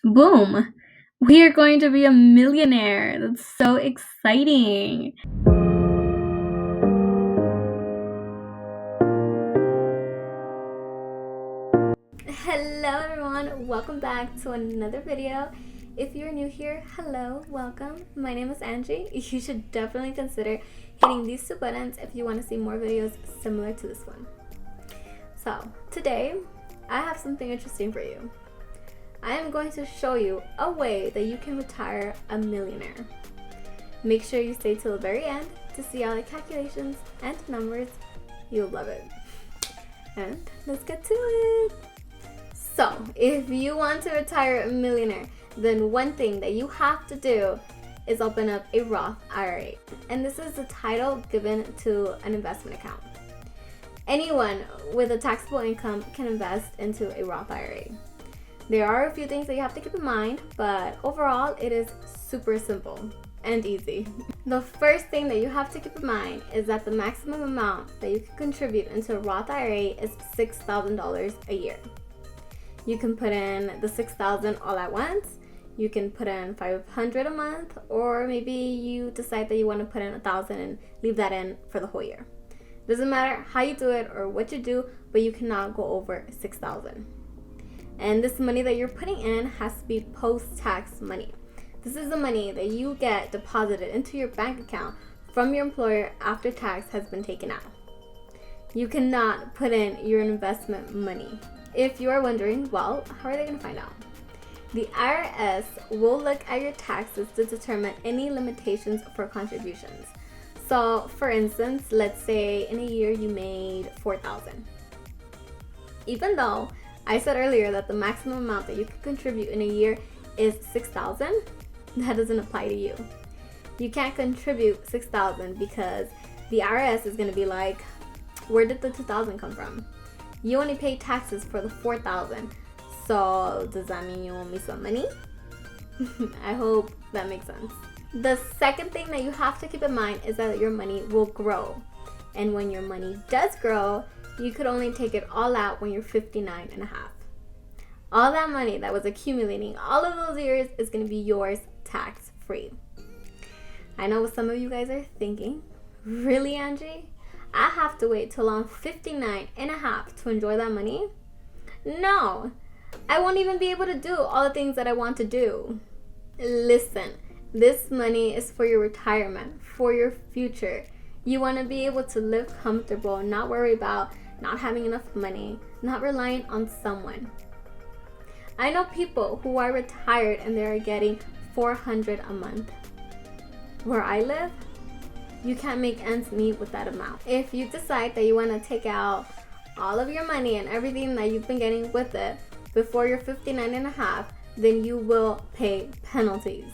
Boom! We are going to be a millionaire. That's so exciting. Hello everyone, welcome back to another video. If you're new here, hello, welcome. My name is Angie. You should definitely consider hitting these two buttons if you want to see more videos similar to this one. So today I have something interesting for you. I am going to show you a way that you can retire a millionaire. Make sure you stay till the very end to see all the calculations and numbers. You'll love it. And let's get to it. So, if you want to retire a millionaire, then one thing that you have to do is open up a Roth IRA. And this is the title given to an investment account. Anyone with a taxable income can invest into a Roth IRA. There are a few things that you have to keep in mind, but overall it is super simple and easy. The first thing that you have to keep in mind is that the maximum amount that you can contribute into a Roth IRA is $6,000 a year. You can put in the $6,000 all at once. You can put in $500 a month, or maybe you decide that you want to put in $1,000 and leave that in for the whole year. Doesn't matter how you do it or what you do, but you cannot go over $6,000. And this money that you're putting in has to be post-tax money. This is the money that you get deposited into your bank account from your employer after tax has been taken out. You cannot put in your investment money. If you are wondering, well, how are they going to find out? The IRS will look at your taxes to determine any limitations for contributions. So, for instance, let's say in a year you made $4,000. Even though I said earlier that the maximum amount that you can contribute in a year is $6,000, that doesn't apply to you. You can't contribute $6,000 because the IRS is going to be like, where did the $2,000 come from? You only pay taxes for the $4,000. So does that mean you owe me some money? I hope that makes sense. The second thing that you have to keep in mind is that your money will grow. And when your money does grow, you could only take it all out when you're 59 and a half. All that money that was accumulating all of those years is going to be yours tax-free. I know what some of you guys are thinking. Really, Angie? I have to wait till I'm 59 and a half to enjoy that money? No, I won't even be able to do all the things that I want to do. Listen, this money is for your retirement, for your future. You want to be able to live comfortable and not worry about not having enough money, not relying on someone. I know people who are retired and they're getting $400 a month. Where I live, you can't make ends meet with that amount. If you decide that you want to take out all of your money and everything that you've been getting with it before you're 59 and a half, then you will pay penalties.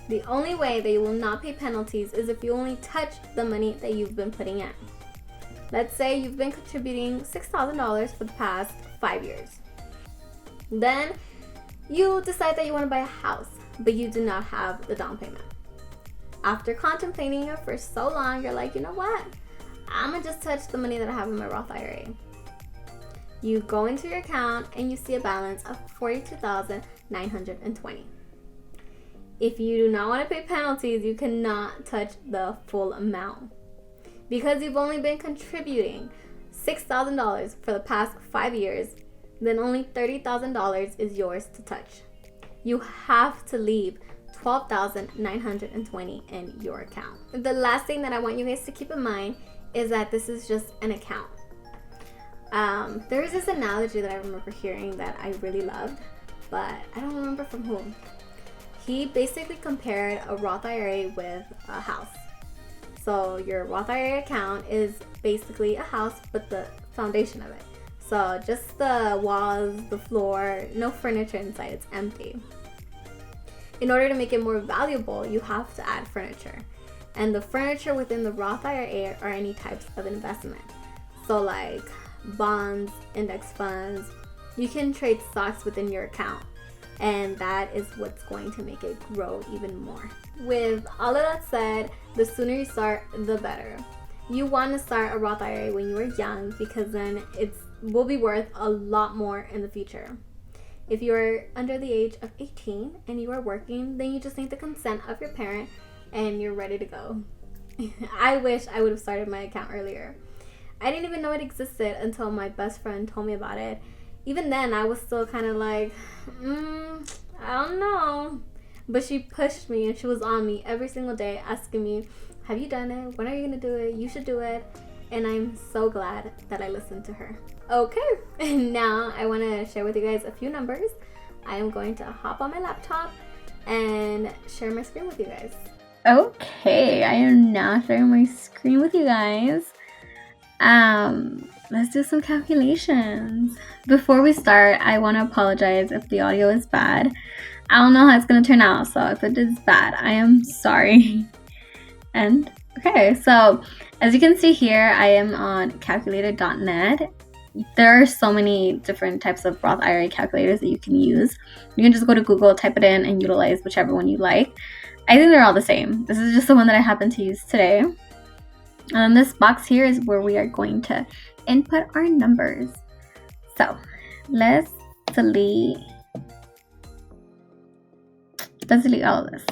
The only way that you will not pay penalties is if you only touch the money that you've been putting in. Let's say you've been contributing $6,000 for the past 5 years. Then you decide that you want to buy a house, but you do not have the down payment. After contemplating it for so long, you're like, you know what? I'm going to just touch the money that I have in my Roth IRA. You go into your account and you see a balance of $42,920. If you do not want to pay penalties, you cannot touch the full amount. Because you've only been contributing $6,000 for the past 5 years, then only $30,000 is yours to touch. You have to leave $12,920 in your account. The last thing that I want you guys to keep in mind is that this is just an account. There is this analogy that I remember hearing that I really loved, but I don't remember from whom. He basically compared a Roth IRA with a house. So your Roth IRA account is basically a house, but the foundation of it. So just the walls, the floor, no furniture inside, it's empty. In order to make it more valuable, you have to add furniture. And the furniture within the Roth IRA are any types of investment. So like bonds, index funds, you can trade stocks within your account. And that is what's going to make it grow even more. With all of that said, the sooner you start, the better. You want to start a Roth IRA when you are young because then it will be worth a lot more in the future. If you're under the age of 18 and you are working, then you just need the consent of your parent and you're ready to go. I wish I would have started my account earlier. I didn't even know it existed until my best friend told me about it. Even then, I was still kind of like, I don't know. But she pushed me and she was on me every single day asking me, have you done it? When are you going to do it? You should do it. And I'm so glad that I listened to her. Okay, and now I want to share with you guys a few numbers. I am going to hop on my laptop and share my screen with you guys. Okay, I am now sharing my screen with you guys. Let's do some calculations. Before we start, I want to apologize if the audio is bad. I don't know how it's going to turn out, so if it is bad, I am sorry. And okay, so as you can see here, I am on calculator.net. There are so many different types of Roth IRA calculators that you can use. You can just go to Google, type it in, and utilize whichever one you like. I think they're all the same. This is just the one that I happen to use today. And this box here is where we are going to input our numbers. So let's delete all of this.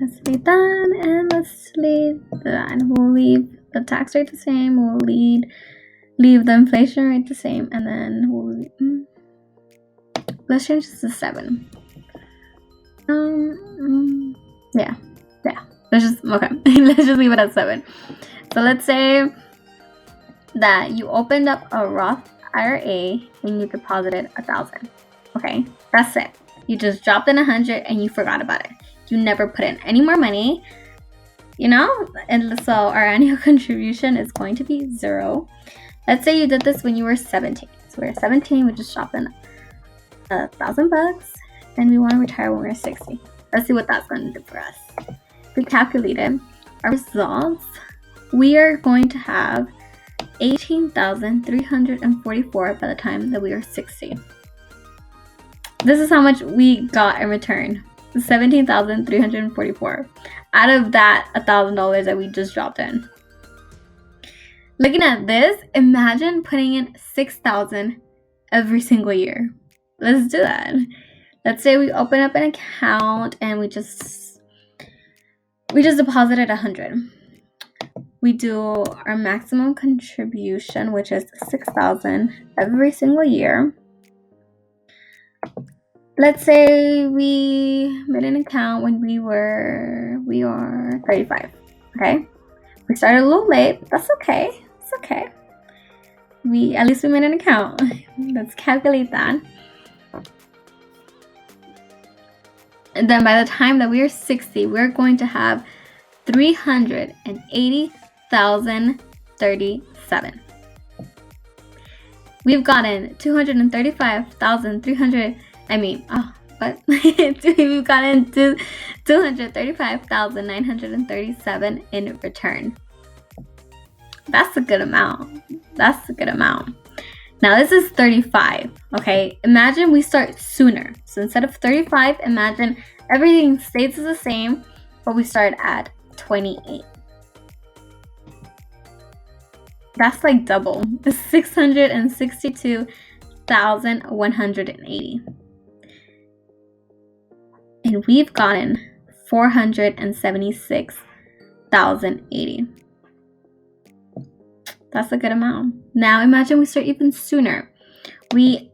Let's delete that and let's delete that. We'll leave the tax rate the same. We'll leave the inflation rate the same, and then let's change this to 7. Yeah. Let's just leave it at 7. So let's say that you opened up a Roth IRA and you deposited 1,000. Okay, that's it. You just dropped in 100 and you forgot about it. You never put in any more money, and so our annual contribution is going to be 0. Let's say you did this when you were 17. So we're 17, we just dropped in $1,000 and we want to retire when we're 60. Let's see what that's going to do for us. If we calculated our results, we are going to have $18,344 by the time that we are 60. This is how much we got in return. $17,344 out of that $1,000 that we just dropped in. Looking at this, imagine putting in $6,000 every single year. Let's do that. Let's say we open up an account and we just deposited 100. We do our maximum contribution, which is $6,000 every single year. Let's say we made an account when we are 35. Okay, we started a little late, but that's okay. It's okay. At least we made an account. Let's calculate that. And then by the time that we are 60, we're going to have $380,037. We've gotten we've gotten to $235,937 in return. That's a good amount. Now this is 35, okay? Imagine we start sooner. So instead of 35, imagine everything stays the same, but we start at 28. That's like double. It's $662,180. And we've gotten $476,080. That's a good amount. Now imagine we start even sooner. We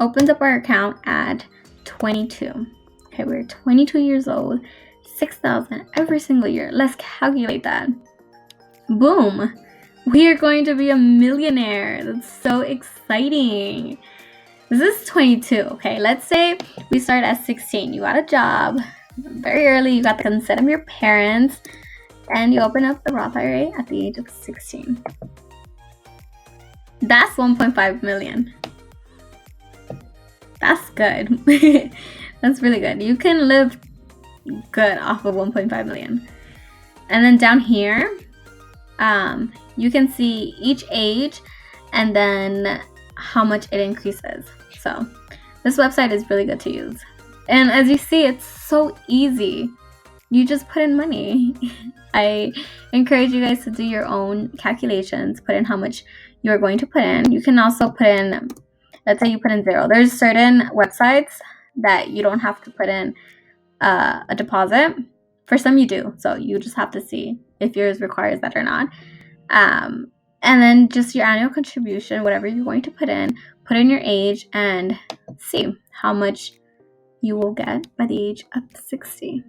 opened up our account at 22. Okay, we're 22 years old. 6,000 every single year. Let's calculate that. Boom. We are going to be a millionaire. That's so exciting. This is 22. Okay, let's say we start at 16. You got a job very early. You got the consent of your parents. And you open up the Roth IRA at the age of 16. That's 1.5 million. That's good. That's really good. You can live good off of 1.5 million. And then down here, you can see each age and then how much it increases. So this website is really good to use. And as you see, it's so easy. You just put in money. I encourage you guys to do your own calculations, put in how much you're going to put in. You can also put in, let's say you put in 0. There's certain websites that you don't have to put in a deposit. For some you do, so you just have to see if yours requires that or not. And then just your annual contribution, whatever you're going to put in your age, and see how much you will get by the age of 60.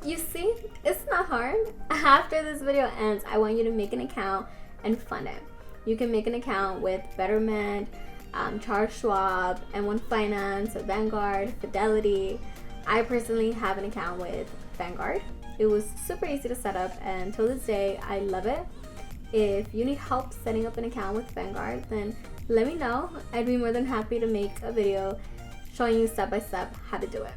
You see, it's not hard. After this video ends, I want you to make an account and fund it. You can make an account with Betterment, Charles Schwab, M1 Finance, Vanguard, Fidelity. I personally have an account with Vanguard. It was super easy to set up, and till this day, I love it. If you need help setting up an account with Vanguard, then let me know. I'd be more than happy to make a video showing you step by step how to do it.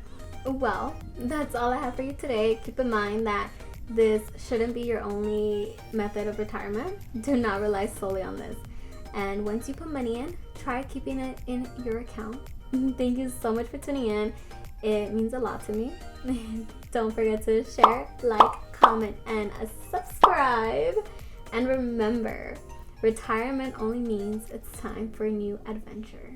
Well, that's all I have for you today. Keep in mind that this shouldn't be your only method of retirement. Do not rely solely on this. And once you put money in, try keeping it in your account. Thank you so much for tuning in. It means a lot to me. Don't forget to share, like, comment, and subscribe. And remember, retirement only means it's time for a new adventure.